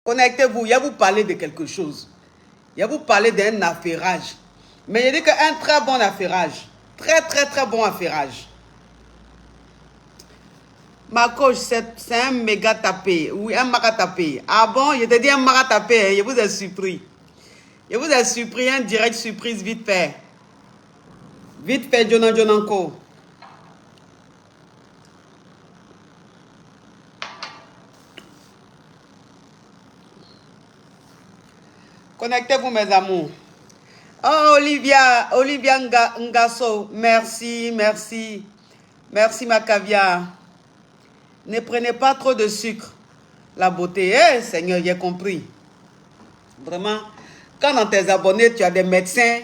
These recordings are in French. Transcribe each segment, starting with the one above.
Connectez-vous, il y a vous parler de quelque chose. Il y a vous parler d'un affairage. Mais il dit qu'un très bon affairage. Très, très, très bon affairage. Ma coach, c'est un méga tapé. Oui, un maga tapé. Ah bon, je te dis un maga tapé, hein, je vous ai surpris. Je vous ai surpris, un direct surprise vite fait. Vite fait, Jonanko. Connectez-vous, mes amours. Oh, Olivia Ngasso, merci, merci. Merci, ma caviar. Ne prenez pas trop de sucre. La beauté, Seigneur, j'ai compris. Vraiment, quand dans tes abonnés, tu as des médecins,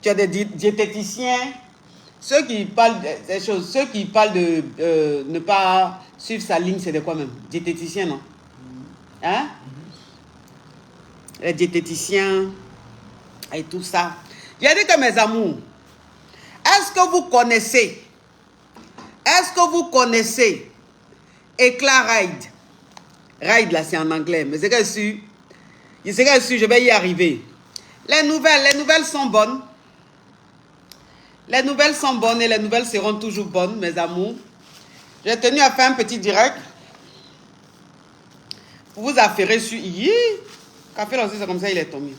tu as des diététiciens, ceux qui parlent des choses, ceux qui parlent de ne pas suivre sa ligne, c'est de quoi même? Diététicien, non? Hein? Les diététiciens et tout ça. J'ai dit que mes amours, est-ce que vous connaissez Éclat Ride? Ride là c'est en anglais, mais c'est que je vais y arriver. Les nouvelles sont bonnes. Les nouvelles sont bonnes et les nouvelles seront toujours bonnes, mes amours. J'ai tenu à faire un petit direct pour vous affairer sur... Café là aussi, c'est comme ça, il est tombé.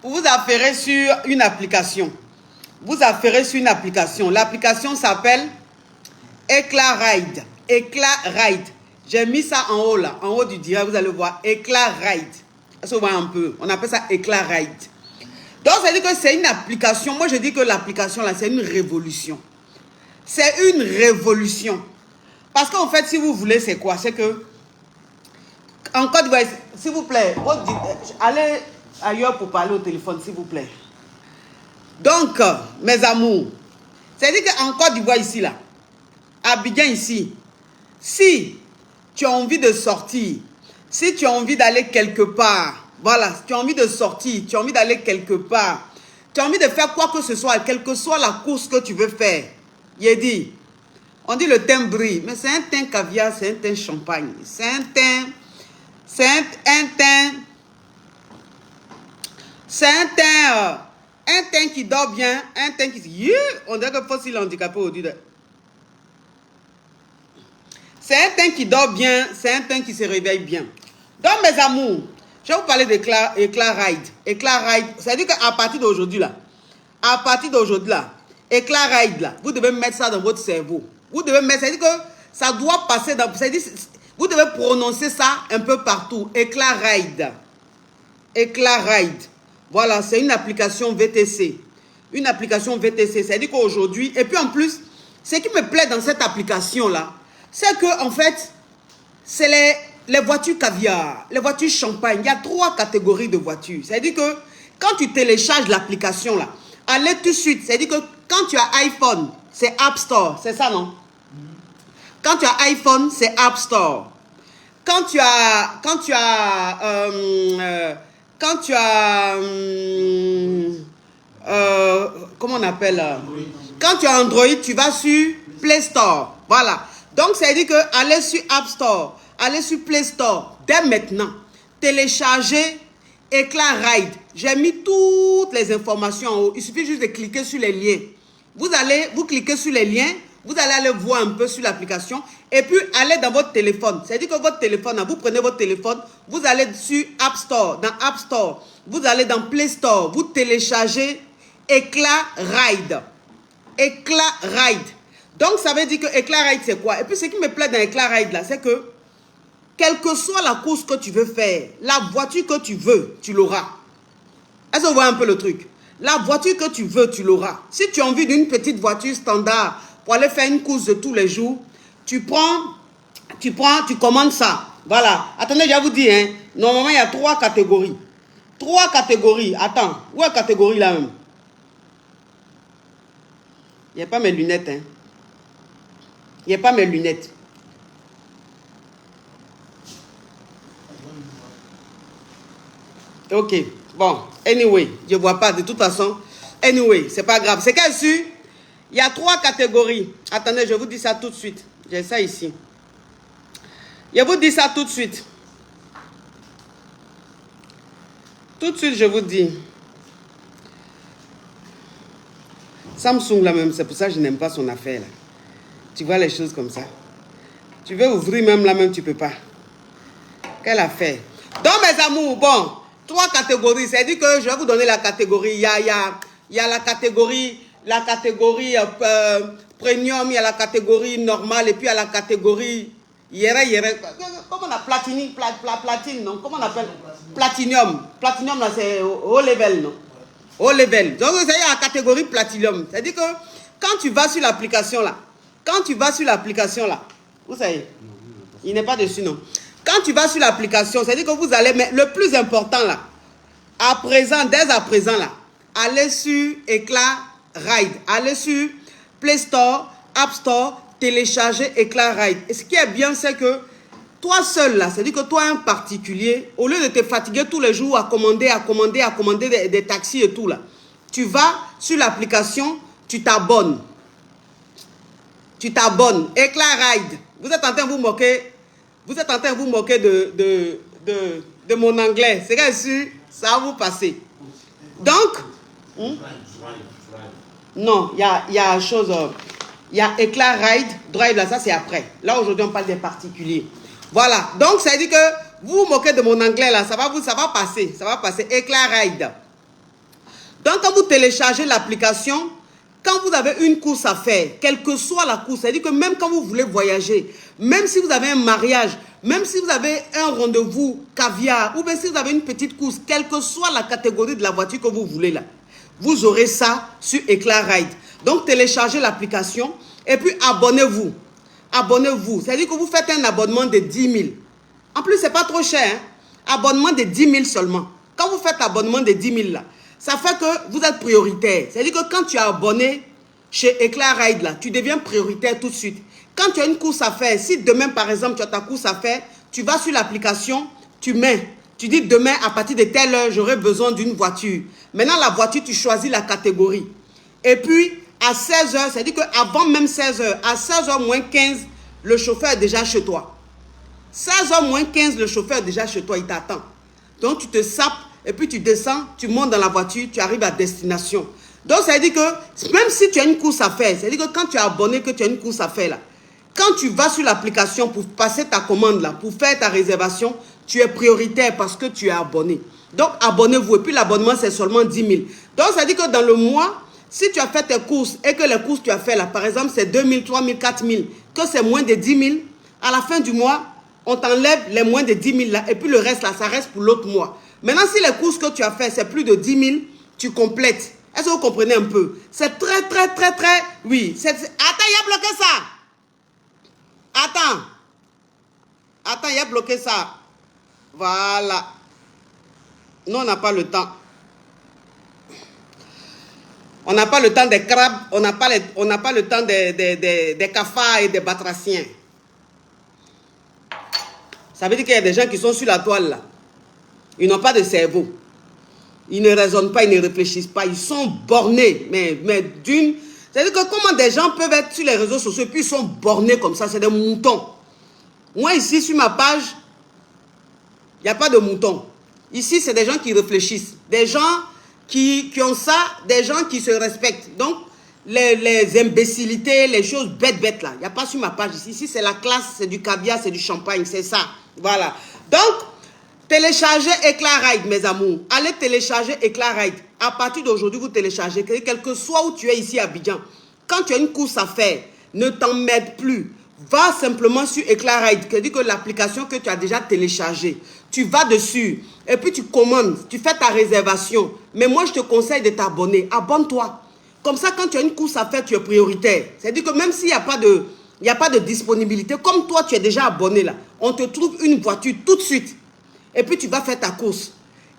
Pour vous affairer sur une application. Vous affairer sur une application. L'application s'appelle Éclat Ride. Éclat Ride. J'ai mis ça en haut là, en haut du direct, vous allez voir. Éclat Ride. Ça se voit un peu. On appelle ça Éclat Ride. Donc, ça veut dire que c'est une application. Moi, je dis que l'application là, c'est une révolution. C'est une révolution. Parce qu'en fait, si vous voulez, c'est quoi? C'est que, en Côte d'Ivoire, s'il vous plaît, allez ailleurs pour parler au téléphone, s'il vous plaît. Donc, mes amours, c'est-à-dire qu'en Côte d'Ivoire, ici, là, à Abidjan, ici, si tu as envie de sortir, si tu as envie d'aller quelque part, voilà, tu as envie de sortir, tu as envie d'aller quelque part, tu as envie de faire quoi que ce soit, quelle que soit la course que tu veux faire, il dit, on dit le thym brille, mais c'est un thym caviar, c'est un thym champagne, c'est un thym, un thym qui dort bien, un thym qui... on dirait que Fossile handicapé aujourd'hui. C'est un thym qui dort bien, c'est un thym qui se réveille bien. Donc, mes amours, je vais vous parler d'Éclat Ride. Éclat Ride, c'est-à-dire qu'à partir d'aujourd'hui, là, Éclat Ride, là, vous devez mettre ça dans votre cerveau. Vous devez mettre, c'est-à-dire que ça doit passer dans... Vous devez prononcer ça un peu partout. Éclat Ride. Éclat Ride. Voilà, c'est une application VTC. Une application VTC, c'est-à-dire qu'aujourd'hui... Et puis en plus, ce qui me plaît dans cette application-là, c'est que en fait, c'est les voitures caviar, les voitures champagne. Il y a 3 catégories de voitures. C'est-à-dire que quand tu télécharges l'application là, allez tout de suite. C'est-à-dire que quand tu as iPhone, c'est App Store. C'est ça, non? Quand tu as iPhone, c'est App Store. Quand tu as comment on appelle? Quand tu as Android, tu vas sur Play Store. Voilà. Donc, ça veut dire que allez sur App Store, allez sur Play Store, dès maintenant, téléchargez Éclat Ride. J'ai mis toutes les informations en haut. Il suffit juste de cliquer sur les liens. Vous cliquez sur les liens, vous allez aller voir un peu sur l'application et puis allez dans votre téléphone. C'est-à-dire que votre téléphone, vous prenez votre téléphone, vous allez sur App Store, dans App Store, vous allez dans Play Store, vous téléchargez Éclat Ride. Éclat Ride. Donc, ça veut dire que Éclat Ride, c'est quoi? Et puis, ce qui me plaît dans Éclat Ride, là, c'est que, quelle que soit la course que tu veux faire, la voiture que tu veux, tu l'auras. Est-ce que vous voyez un peu le truc? La voiture que tu veux, tu l'auras. Si tu as envie d'une petite voiture standard pour aller faire une course de tous les jours, tu commandes ça. Voilà. Attendez, je vais vous dire, hein. Normalement, il y a 3 catégories. 3 catégories. Attends, où est la catégorie là même? Il n'y a pas mes lunettes, hein. Il n'y a pas mes lunettes. Ok. Bon. Anyway. Je ne vois pas. De toute façon. Anyway. C'est pas grave. C'est qu'à-dessus. Il y a 3 catégories. Attendez. Je vous dis ça tout de suite. J'ai ça ici. Je vous dis ça tout de suite. Tout de suite, je vous dis. Samsung, là même, c'est pour ça que je n'aime pas son affaire. Là. Tu vois les choses comme ça. Tu veux ouvrir même là même, tu ne peux pas. Quelle affaire. Donc, mes amours, bon, 3 catégories. C'est-à-dire que je vais vous donner la catégorie. Il y a la catégorie premium, il y a la catégorie normale, et puis il y a la catégorie comment on a platine, non? Comment on appelle? Platinum. Platinum, là, c'est haut level, non? Haut level. Donc, il y a la catégorie platinum. C'est-à-dire que quand tu vas sur l'application, là, vous savez, il n'est pas dessus, non? Quand tu vas sur l'application, c'est-à-dire que vous allez, mais le plus important, là, dès à présent, là, allez sur Éclat Ride, allez sur Play Store, App Store, télécharger Éclat Ride. Et ce qui est bien, c'est que toi seul, là, c'est-à-dire que toi, un particulier, au lieu de te fatiguer tous les jours à commander des taxis et tout, là, tu vas sur l'application, tu t'abonnes. Éclat Ride. Vous êtes en train de vous moquer. Vous êtes en train de vous moquer de mon anglais. C'est sûr, ça va vous passer. Donc, non, il y a chose. Il y a Éclat Ride, Drive, là, ça c'est après. Là, aujourd'hui, on parle des particuliers. Voilà. Donc, ça veut dire que vous vous moquez de mon anglais, là, ça va passer. Ça va passer. Éclat Ride. Donc, quand vous téléchargez l'application, quand vous avez une course à faire, quelle que soit la course, c'est-à-dire que même quand vous voulez voyager, même si vous avez un mariage, même si vous avez un rendez-vous caviar, ou bien si vous avez une petite course, quelle que soit la catégorie de la voiture que vous voulez là, vous aurez ça sur Éclat Ride. Donc, téléchargez l'application et puis abonnez-vous. Abonnez-vous. C'est-à-dire que vous faites un abonnement de 10 000. En plus, ce n'est pas trop cher. Hein? Abonnement de 10 000 seulement. Quand vous faites abonnement de 10 000 là, ça fait que vous êtes prioritaire. C'est-à-dire que quand tu es abonné chez Éclat Ride, là, tu deviens prioritaire tout de suite. Quand tu as une course à faire, si demain, par exemple, tu as ta course à faire, tu vas sur l'application, tu dis demain, à partir de telle heure, j'aurai besoin d'une voiture. Maintenant, la voiture, tu choisis la catégorie. Et puis, à 16 h, c'est-à-dire qu'avant même 16 h, à 16 h moins 15, le chauffeur est déjà chez toi. 16 h moins 15, le chauffeur est déjà chez toi, il t'attend. Donc, tu te sapes. Et puis tu descends, tu montes dans la voiture, tu arrives à destination. Donc ça veut dire que même si tu as une course à faire, c'est-à-dire que quand tu es abonné, que tu as une course à faire là, quand tu vas sur l'application pour passer ta commande là, pour faire ta réservation, tu es prioritaire parce que tu es abonné. Donc abonnez-vous. Et puis l'abonnement c'est seulement 10 000. Donc ça veut dire que dans le mois, si tu as fait tes courses et que les courses que tu as fait là, par exemple c'est 2 000, 3 000, 4 000, que c'est moins de 10 000, à la fin du mois, on t'enlève les moins de 10 000 là, et puis le reste là, ça reste pour l'autre mois. Maintenant, si les courses que tu as fait, c'est plus de 10 000, tu complètes. Est-ce que vous comprenez un peu? C'est très... Oui. Attends, il a bloqué ça. Attends, il a bloqué ça. Voilà. Nous, on n'a pas le temps. On n'a pas le temps des crabes, on n'a pas le temps des cafards et des batraciens. Ça veut dire qu'il y a des gens qui sont sur la toile là. Ils n'ont pas de cerveau. Ils ne raisonnent pas, ils ne réfléchissent pas. Ils sont bornés. Mais d'une... C'est-à-dire que comment des gens peuvent être sur les réseaux sociaux et puis ils sont bornés comme ça, c'est des moutons. Moi ici, sur ma page, il n'y a pas de moutons. Ici, c'est des gens qui réfléchissent. Des gens qui ont ça, des gens qui se respectent. Donc, les imbécilités, les choses bêtes là, il n'y a pas sur ma page ici. Ici, c'est la classe, c'est du caviar, c'est du champagne, c'est ça. Voilà. Donc, téléchargez Éclat Ride, mes amours. Allez télécharger Éclat Ride. À partir d'aujourd'hui, vous téléchargez. Quel que soit où tu es ici à Abidjan. Quand tu as une course à faire, ne t'emmerde plus. Va simplement sur Éclat Ride. C'est-à-dire que l'application que tu as déjà téléchargée, tu vas dessus. Et puis tu commandes. Tu fais ta réservation. Mais moi, je te conseille de t'abonner. Abonne-toi. Comme ça, quand tu as une course à faire, tu es prioritaire. C'est-à-dire que même s'il n'y a pas de disponibilité, comme toi, tu es déjà abonné là, on te trouve une voiture tout de suite. Et puis tu vas faire ta course.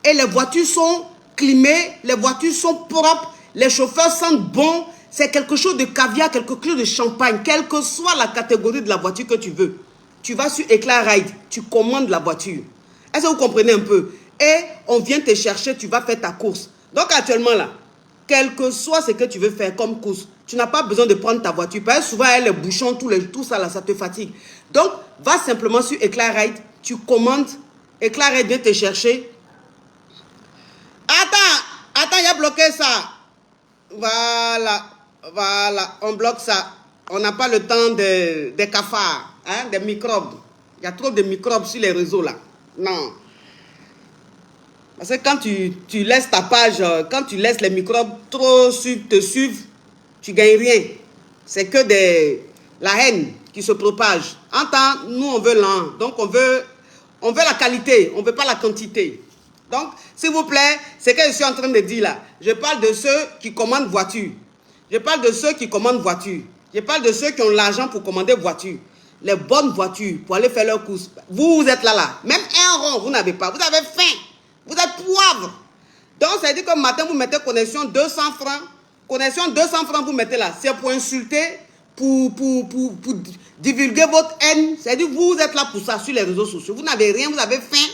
Et les voitures sont climées, les voitures sont propres, les chauffeurs sentent bon. C'est quelque chose de caviar, quelque chose de champagne, quelle que soit la catégorie de la voiture que tu veux. Tu vas sur Éclat Ride, tu commandes la voiture. Est-ce que vous comprenez un peu? Et on vient te chercher, tu vas faire ta course. Donc actuellement là, quel que soit ce que tu veux faire comme course, tu n'as pas besoin de prendre ta voiture. Parce que souvent, les bouchons, tout ça là, ça te fatigue. Donc, va simplement sur Éclat Ride, tu commandes. Éclat Ride vient te chercher. il a bloqué ça. Voilà, voilà, on bloque ça. On n'a pas le temps des cafards, hein, des microbes. Il y a trop de microbes sur les réseaux là. Non. Parce que quand tu laisses ta page, quand tu laisses les microbes trop te suivre, tu ne gagnes rien. C'est que la haine qui se propage. En temps, nous on veut l'un. Donc on veut la qualité, on ne veut pas la quantité. Donc, s'il vous plaît, c'est ce que je suis en train de dire là. Je parle de ceux qui commandent voiture. Je parle de ceux qui commandent voiture. Je parle de ceux qui ont l'argent pour commander voiture. Les bonnes voitures pour aller faire leurs courses. Vous êtes là. Même un rond, vous n'avez pas. Vous avez faim. Vous êtes poivre. Donc, ça veut dire que matin, vous mettez connexion 200 francs. Connexion 200 francs, vous mettez là. C'est pour insulter, pour divulguer votre haine. C'est-à-dire vous êtes là pour ça sur les réseaux sociaux. Vous n'avez rien, vous avez faim.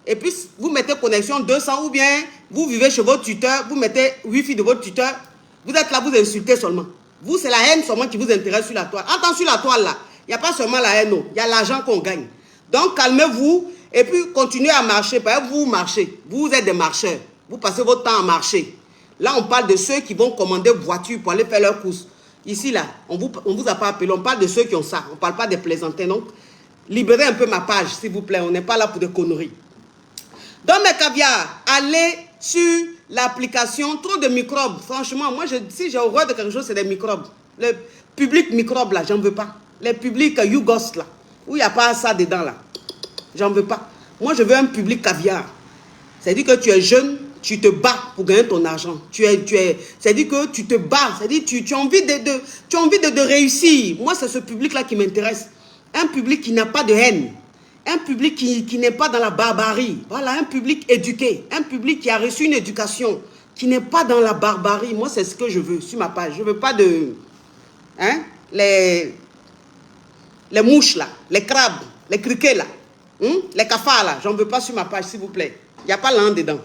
Et puis, vous mettez connexion 200 ou bien vous vivez chez votre tuteur, vous mettez Wi-Fi de votre tuteur. Vous êtes là, vous insultez seulement. Vous, c'est la haine seulement qui vous intéresse sur la toile. En tant sur la toile là, il n'y a pas seulement la haine, il y a l'argent qu'on gagne. Donc, calmez-vous et puis continuez à marcher. Par exemple, vous marchez. Vous êtes des marcheurs. Vous passez votre temps à marcher. Là, on parle de ceux qui vont commander voiture pour aller faire leurs courses. Ici, là, on vous a pas appelé. On parle de ceux qui ont ça. On ne parle pas des plaisantins. Donc, libérez un peu ma page, s'il vous plaît. On n'est pas là pour des conneries. Dans mes caviars, allez sur l'application. Trop de microbes. Franchement, moi, si j'ai horreur de quelque chose, c'est des microbes. Le public microbe, là, j'en veux pas. Les publics Yougos, là, où il n'y a pas ça dedans, là. J'en veux pas. Moi, je veux un public caviar. C'est-à-dire que tu es jeune, tu te bats pour gagner ton argent. C'est-à-dire que tu te bats. C'est-à-dire que tu as envie de réussir. Moi, c'est ce public-là qui m'intéresse. Un public qui n'a pas de haine. Un public qui n'est pas dans la barbarie. Voilà, un public éduqué. Un public qui a reçu une éducation. Qui n'est pas dans la barbarie. Moi, c'est ce que je veux sur ma page. Je ne veux pas de... Hein? Les mouches, là. Les crabes. Les criquets, là. Les cafards, là. J'en veux pas sur ma page, s'il vous plaît. Il n'y a pas l'un dedans.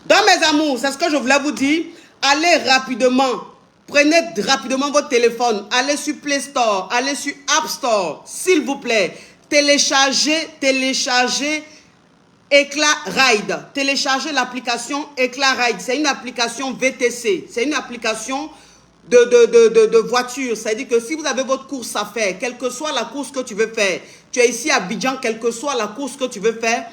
Dans mes amours, c'est ce que je voulais vous dire. Allez rapidement. Prenez rapidement votre téléphone. Allez sur Play Store. Allez sur App Store. S'il vous plaît. Téléchargez Éclat Ride. Téléchargez l'application Éclat Ride. C'est une application VTC. C'est une application de voiture. C'est-à-dire que si vous avez votre course à faire, quelle que soit la course que tu veux faire, tu es ici à Abidjan, quelle que soit la course que tu veux faire,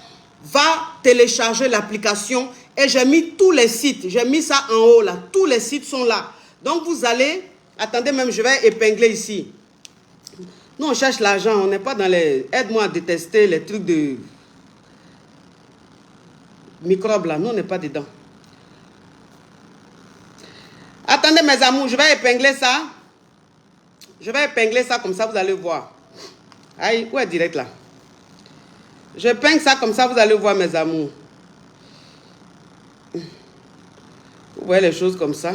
va télécharger l'application. Et j'ai mis tous les sites. J'ai mis ça en haut là. Tous les sites sont là. Donc vous allez... Attendez même, je vais épingler ici. Nous, on cherche l'argent. On n'est pas dans les... Aide-moi à détester les trucs de... microbes là. Nous, on n'est pas dedans. Attendez mes amours, je vais épingler ça. Je vais épingler ça comme ça, vous allez voir. Aïe, où est direct là? Je peigne ça comme ça, vous allez voir mes amours. Vous voyez les choses comme ça.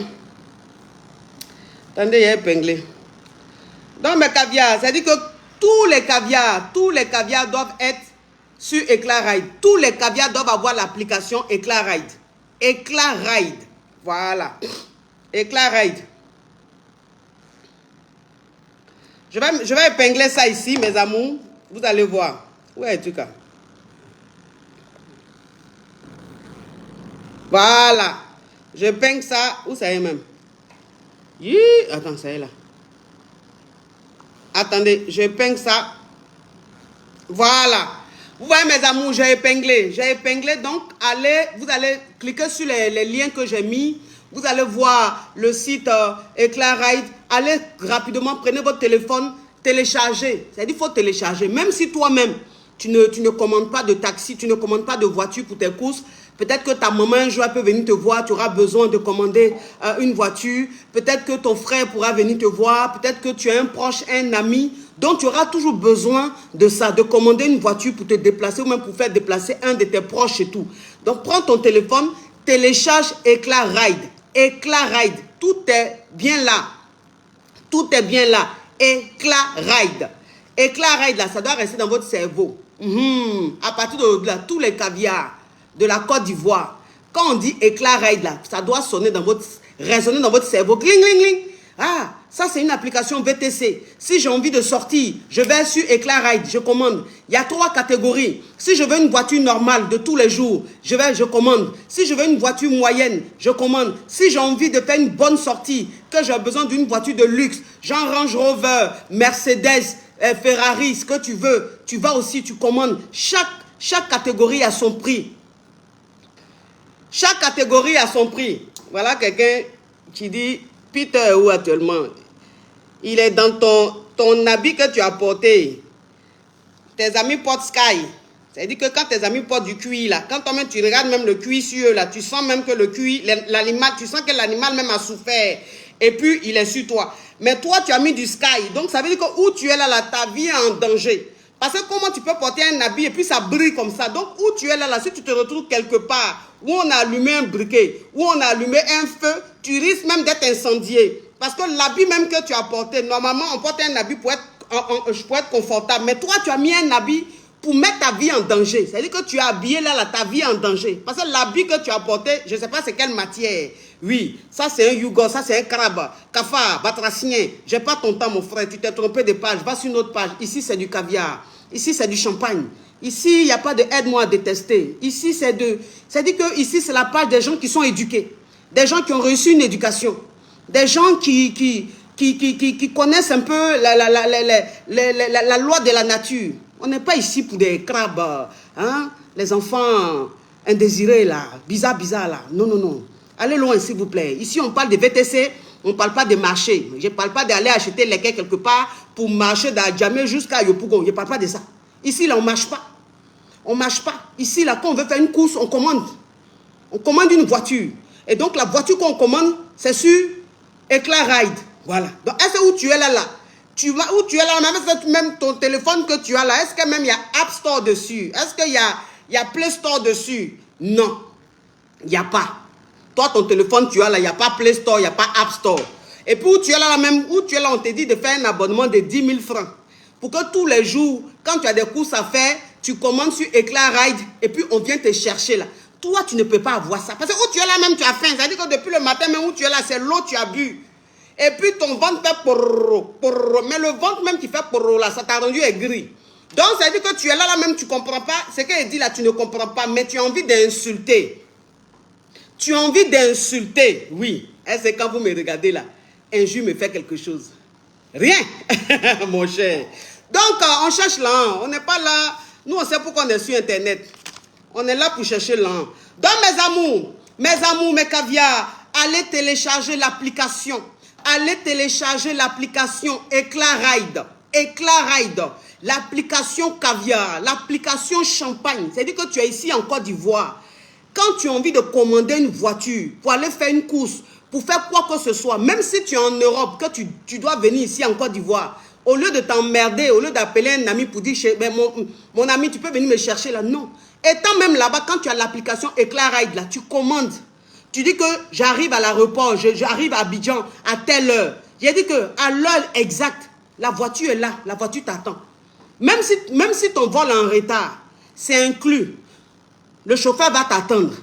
Attendez, il y a épinglé. Donc mes caviars, c'est-à-dire que tous les caviars doivent être sur Éclat Ride. Tous les caviars doivent avoir l'application Éclat Ride. Éclat Ride. Voilà. Éclat Ride. Je vais épingler ça ici, mes amours. Vous allez voir. Où est le cas? Voilà. Je peigne ça. Où ça est même? Attends, ça est là. Attendez, je peigne ça. Voilà. Vous voyez mes amours, j'ai épinglé. J'ai épinglé, donc vous allez cliquer sur les liens que j'ai mis. Vous allez voir le site Éclat Ride. Allez rapidement, prenez votre téléphone, téléchargez. C'est-à-dire qu'il faut télécharger. Même si toi-même, tu ne commandes pas de taxi, tu ne commandes pas de voiture pour tes courses. Peut-être que ta maman un jour peut venir te voir, tu auras besoin de commander une voiture. Peut-être que ton frère pourra venir te voir. Peut-être que tu as un proche, un ami. Donc tu auras toujours besoin de ça, de commander une voiture pour te déplacer ou même pour faire déplacer un de tes proches et tout. Donc prends ton téléphone, télécharge Éclat Ride. Éclat Ride, tout est bien là. Tout est bien là. Éclat Ride. Éclat Ride, là, ça doit rester dans votre cerveau. À partir de là, tous les caviars de la Côte d'Ivoire, quand on dit Éclat Ride, là, ça doit résonner dans votre cerveau. Cling, cling, cling. Ah, ça c'est une application VTC. Si j'ai envie de sortir, je vais sur Éclat Ride, je commande. Il y a 3 catégories. Si je veux une voiture normale de tous les jours, je commande. Si je veux une voiture moyenne, je commande. Si j'ai envie de faire une bonne sortie, que j'ai besoin d'une voiture de luxe, genre Range Rover, Mercedes, Ferrari, ce que tu veux, tu vas aussi, tu commandes. Chaque catégorie a son prix. Chaque catégorie a son prix. Voilà quelqu'un qui dit... Peter, où actuellement? Il est dans ton habit que tu as porté. Tes amis portent Sky. C'est-à-dire que quand tes amis portent du cuir, là, quand toi-même tu regardes même le cuir sur eux, là, tu sens même que le cuir, l'animal, tu sens que l'animal même a souffert. Et puis, il est sur toi. Mais toi, tu as mis du Sky. Donc, ça veut dire que où tu es là, ta vie est en danger. Parce que comment tu peux porter un habit et puis ça brille comme ça? Donc, où tu es là, si tu te retrouves quelque part où on a allumé un briquet, où on a allumé un feu, tu risques même d'être incendié. Parce que l'habit même que tu as porté, normalement, on porte un habit pour être confortable. Mais toi, tu as mis un habit pour mettre ta vie en danger. C'est-à-dire que tu as habillé là, ta vie en danger. Parce que l'habit que tu as porté, je ne sais pas c'est quelle matière. Oui, ça c'est un yougos, ça c'est un crabe. Kafa, batracien, j'ai pas ton temps mon frère, tu t'es trompé de page, va sur une autre page. Ici c'est du caviar, ici c'est du champagne. Ici, il n'y a pas de aide-moi à détester. Ici, c'est-à-dire que ici, c'est la page des gens qui sont éduqués. Des gens qui ont reçu une éducation. Des gens qui connaissent un peu la loi de la nature. On n'est pas ici pour des crabes, hein? Les enfants indésirés, là, bizarre, là. Non, non, non. Allez loin, s'il vous plaît. Ici, on parle de VTC, on ne parle pas de marché. Je ne parle pas d'aller acheter les quais quelque part pour marcher d'Adjamé jusqu'à Yopougon. Je ne parle pas de ça. Ici, là, on ne marche pas. On ne marche pas. Ici, là, quand on veut faire une course, on commande. On commande une voiture. Et donc, la voiture qu'on commande, c'est sur Éclat Ride. Voilà. Donc, est-ce que où tu es là, où tu es là, même ton téléphone que tu as là, est-ce que même il y a App Store dessus? Est-ce qu'il y a Play Store dessus? Non. Il n'y a pas. Toi, ton téléphone, tu as là, il n'y a pas Play Store, il n'y a pas App Store. Et puis, où tu es là, même, où tu es là, on te dit de faire un abonnement de 10 000 francs. Pour que tous les jours, quand tu as des courses à faire, tu commandes sur Éclat Ride et puis on vient te chercher là. Toi, tu ne peux pas avoir ça. Parce que où tu es là même, tu as faim. C'est-à-dire que depuis le matin, même où tu es là, c'est l'eau que tu as bu. Et puis ton ventre fait porro, porro. Mais le ventre même qui fait porro là, ça t'a rendu aigri. Donc, c'est-à-dire que tu es là même, tu ne comprends pas. Ce qu'elle dit là, tu ne comprends pas, mais tu as envie d'insulter. Tu as envie d'insulter, oui. Et c'est quand vous me regardez là, injure me fait quelque chose. Rien, mon cher. Donc, on cherche l'an. On n'est pas là. Nous, on sait pourquoi on est sur Internet. On est là pour chercher l'an. Donc, mes amours, mes caviars, allez télécharger l'application. Allez télécharger l'application Éclat Ride. Éclat Ride. L'application caviar. L'application champagne. C'est-à-dire que tu es ici en Côte d'Ivoire. Quand tu as envie de commander une voiture pour aller faire une course, pour faire quoi que ce soit, même si tu es en Europe, que tu dois venir ici en Côte d'Ivoire, au lieu de t'emmerder, au lieu d'appeler un ami pour dire, ben, mon ami, tu peux venir me chercher là. Non. Étant même là-bas, quand tu as l'application Éclat Ride, là, tu commandes. Tu dis que j'arrive à l'aéroport, j'arrive à Abidjan à telle heure. J'ai dit qu'à l'heure exacte, la voiture est là, la voiture t'attend. Même si ton vol est en retard, c'est inclus. Le chauffeur va t'attendre.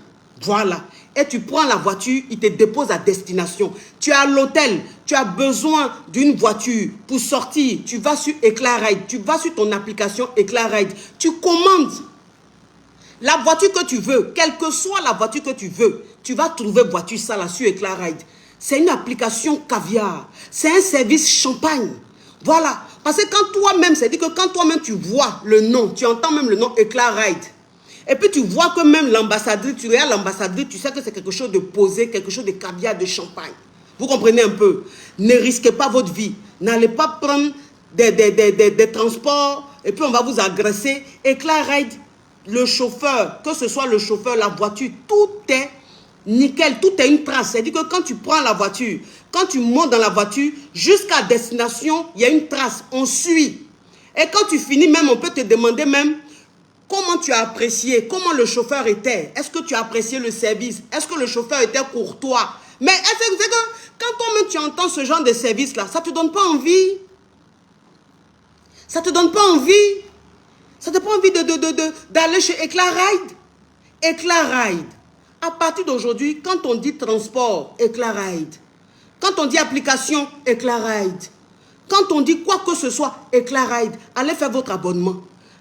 Voilà. Et tu prends la voiture, il te dépose à destination. Tu es à l'hôtel, tu as besoin d'une voiture pour sortir. Tu vas sur Éclat Ride, tu vas sur ton application Éclat Ride. Tu commandes la voiture que tu veux, quelle que soit la voiture que tu veux. Tu vas trouver voiture ça là sur Éclat Ride. C'est une application caviar. C'est un service champagne. Voilà. Parce que quand toi-même, c'est-à-dire que quand toi-même tu vois le nom, tu entends même le nom Éclat Ride. Et puis tu vois que même l'ambassadrice, tu regardes l'ambassadrice, tu sais que c'est quelque chose de posé, quelque chose de caviar, de champagne. Vous comprenez un peu? Ne risquez pas votre vie. N'allez pas prendre des transports et puis on va vous agresser. Éclat Ride, le chauffeur, que ce soit le chauffeur, la voiture, tout est nickel, tout est une trace. C'est-à-dire que quand tu prends la voiture, quand tu montes dans la voiture, jusqu'à destination, il y a une trace, on suit. Et quand tu finis même, on peut te demander même comment tu as apprécié, comment le chauffeur était. Est-ce que tu as apprécié le service? Est-ce que le chauffeur était courtois? Mais est-ce que quand toi-même tu entends ce genre de service-là, ça ne te donne pas envie? Ça ne te donne pas envie? Ça ne te donne pas envie d'aller chez Éclat Ride? Éclat Ride. À partir d'aujourd'hui, quand on dit transport, Éclat Ride, Quand on dit application, Eclairide. Quand on dit quoi que ce soit, Eclairide, allez faire votre abonnement.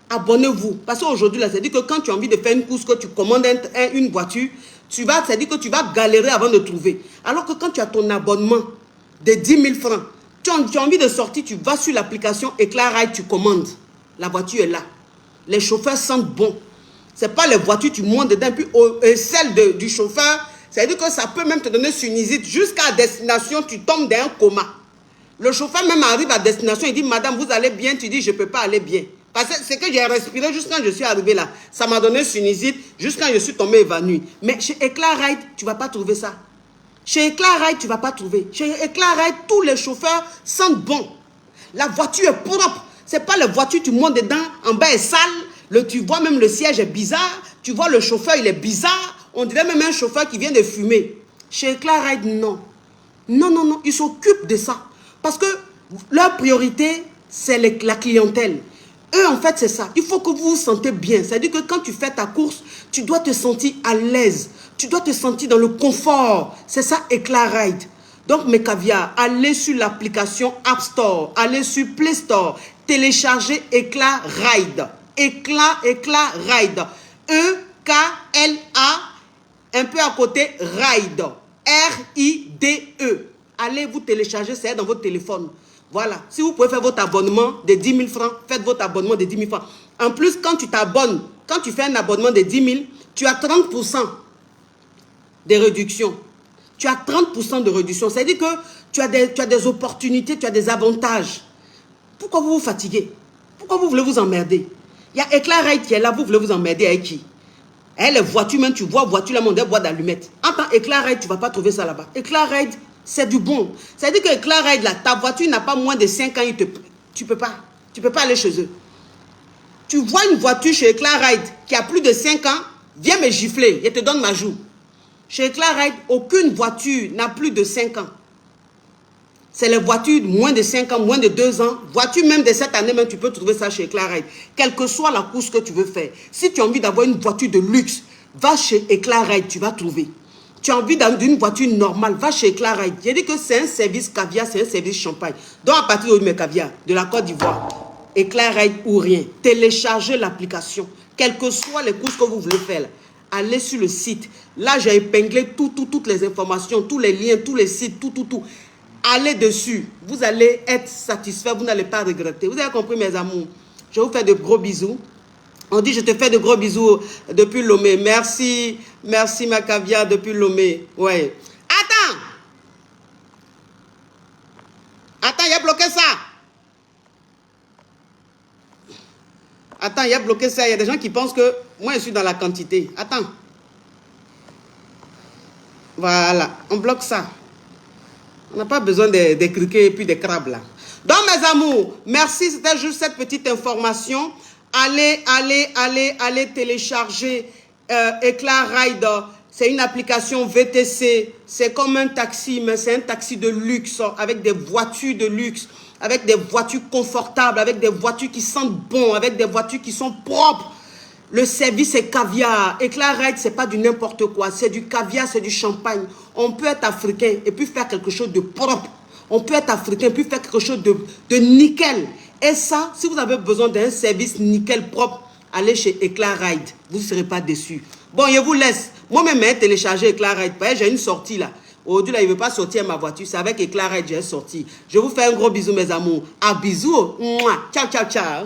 Abonnez-vous. Parce qu'aujourd'hui, là, c'est-à-dire que quand tu as envie de faire une course, que tu commandes une voiture, c'est-à-dire que tu vas galérer avant de trouver. Alors que quand tu as ton abonnement de 10 000 francs, tu as envie de sortir, tu vas sur l'application Eclairide, tu commandes. La voiture est là. Les chauffeurs sentent bon. Ce n'est pas les voitures, tu montes dedans, puis celle du chauffeur, c'est-à-dire que ça peut même te donner sinusite. Jusqu'à destination, tu tombes dans un coma. Le chauffeur même arrive à destination, il dit, madame, vous allez bien? Tu dis, je ne peux pas aller bien. Parce que c'est que j'ai respiré juste quand je suis arrivé là. Ça m'a donné sinusite, juste quand je suis tombé évanoui. Mais chez Eclairide, tu ne vas pas trouver ça. Chez Eclairide, tu ne vas pas trouver. Chez Eclairide, tous les chauffeurs sentent bon. La voiture est propre. Ce n'est pas la voiture, tu montes dedans, en bas est sale. Tu vois même le siège est bizarre. Tu vois le chauffeur, il est bizarre. On dirait même un chauffeur qui vient de fumer. Chez Eclairide, non. Non, non, non. Ils s'occupent de ça. Parce que leur priorité, c'est la clientèle. Eux, en fait, c'est ça. Il faut que vous vous sentez bien. C'est-à-dire que quand tu fais ta course, tu dois te sentir à l'aise. Tu dois te sentir dans le confort. C'est ça, Eclairide. Donc, mes caviars, allez sur l'application App Store. Allez sur Play Store. Téléchargez Eclairide. Eclairide. E-K-L-A, un peu à côté, Ride. R-I-D-E. Allez vous télécharger, c'est dans votre téléphone. Voilà. Si vous pouvez faire votre abonnement de 10 000 francs, faites votre abonnement de 10 000 francs. En plus, quand tu t'abonnes, quand tu fais un abonnement de 10 000, tu as 30% de réduction. Tu as 30% de réduction. C'est-à-dire que tu as des opportunités, tu as des avantages. Pourquoi vous vous fatiguez? Pourquoi vous voulez vous emmerder? Il y a Eclairide qui est là, vous voulez vous emmerder avec qui? Les voitures, même tu vois, voiture, là, mon bois d'allumettes. En tant Eclairide, tu ne vas pas trouver ça là-bas. Eclairide, c'est du bon. C'est-à-dire que Eclairide, là, ta voiture n'a pas moins de 5 ans, tu ne peux pas. Tu ne peux pas aller chez eux. Tu vois une voiture chez Eclairide qui a plus de 5 ans, viens me gifler, je te donne ma joue. Chez Eclairide, aucune voiture n'a plus de 5 ans. C'est les voitures moins de 5 ans, moins de 2 ans. Voiture même de cette année, même tu peux trouver ça chez Eclairide. Quelle que soit la course que tu veux faire. Si tu as envie d'avoir une voiture de luxe, va chez Eclairide, tu vas trouver. Tu as envie d'une voiture normale, va chez Eclairide. J'ai dit que c'est un service caviar, c'est un service champagne. Donc à partir de mes caviar, de la Côte d'Ivoire, Eclairide ou rien, téléchargez l'application. Quelles que soient les courses que vous voulez faire, allez sur le site. Là, j'ai épinglé toutes les informations, tous les liens, tous les sites, tout. Allez dessus, vous allez être satisfait, vous n'allez pas regretter. Vous avez compris, mes amours? Je vous fais de gros bisous. On dit, je te fais de gros bisous depuis Lomé. Merci, merci ma caviar depuis Lomé. Ouais. Attends, il a bloqué ça. Attends, il a bloqué ça. Il y a des gens qui pensent que moi, je suis dans la quantité. Attends. Voilà, on bloque ça. On n'a pas besoin des criquets et puis des crabes là. Donc mes amours, merci, c'était juste cette petite information. Allez télécharger Eclairide. C'est une application VTC. C'est comme un taxi, mais c'est un taxi de luxe avec des voitures de luxe, avec des voitures confortables, avec des voitures qui sentent bon, avec des voitures qui sont propres. Le service est caviar. Eclairide, ce n'est pas du n'importe quoi. C'est du caviar, c'est du champagne. On peut être africain et puis faire quelque chose de propre. On peut être africain et puis faire quelque chose de nickel. Et ça, si vous avez besoin d'un service nickel propre, allez chez Eclairide. Vous ne serez pas déçus. Bon, je vous laisse. Moi-même, j'ai téléchargé Eclairide. J'ai une sortie là. Aujourd'hui, là, il ne veut pas sortir ma voiture. C'est avec Eclairide que j'ai sorti. Je vous fais un gros bisou, mes amours. À bisous. Mouah. Ciao, ciao, ciao.